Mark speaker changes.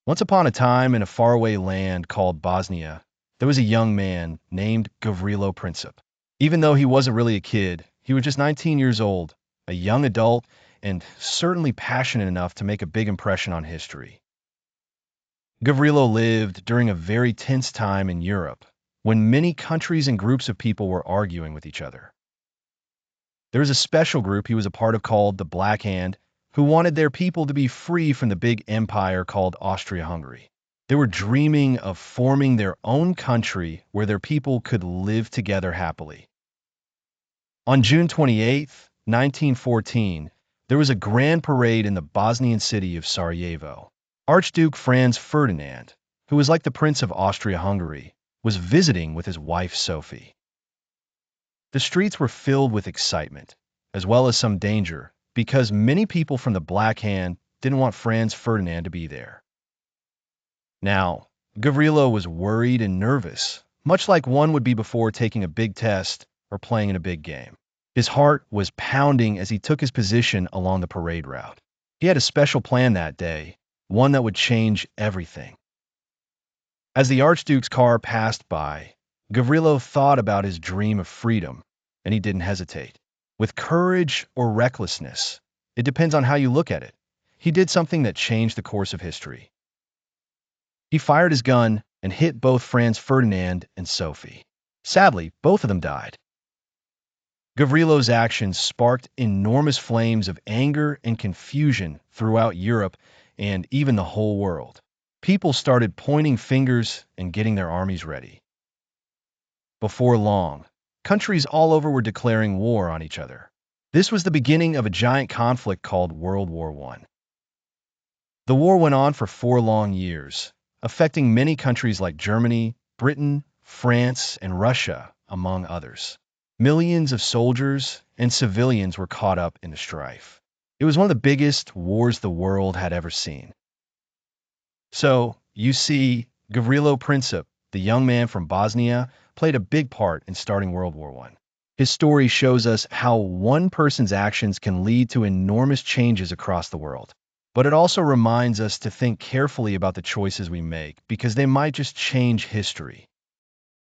Speaker 1: Once upon a time in a faraway land called Bosnia, there was a young man named Gavrilo Princip. Even though he wasn't really a kid, he was just 19 years old, a young adult, and certainly passionate enough to make a big impression on history. Gavrilo lived during a very tense time in Europe, when many countries and groups of people were arguing with each other. There was a special group he was a part of called the Black Hand, who wanted their people to be free from the big empire called Austria-Hungary. They were dreaming of forming their own country where their people could live together happily. On June 28, 1914, there was a grand parade in the Bosnian city of Sarajevo. Archduke Franz Ferdinand, who was like the Prince of Austria-Hungary, was visiting with his wife Sophie. The streets were filled with excitement, as well as some danger, because many people from the Black Hand didn't want Franz Ferdinand to be there. Now, Gavrilo was worried and nervous, much like one would be before taking a big test or playing in a big game. His heart was pounding as he took his position along the parade route. He had a special plan that day, one that would change everything. As the Archduke's car passed by, Gavrilo thought about his dream of freedom, and he didn't hesitate. With courage or recklessness, it depends on how you look at it, he did something that changed the course of history. He fired his gun and hit both Franz Ferdinand and Sophie. Sadly, both of them died. Gavrilo's actions sparked enormous flames of anger and confusion throughout Europe and even the whole world. People started pointing fingers and getting their armies ready. Before long, countries all over were declaring war on each other. This was the beginning of a giant conflict called World War I. The war went on for 4 long years, affecting many countries like Germany, Britain, France, and Russia, among others. Millions of soldiers and civilians were caught up in the strife. It was one of the biggest wars the world had ever seen. So, you see, Gavrilo Princip, the young man from Bosnia, played a big part in starting World War I. His story shows us how one person's actions can lead to enormous changes across the world. But it also reminds us to think carefully about the choices we make, because they might just change history.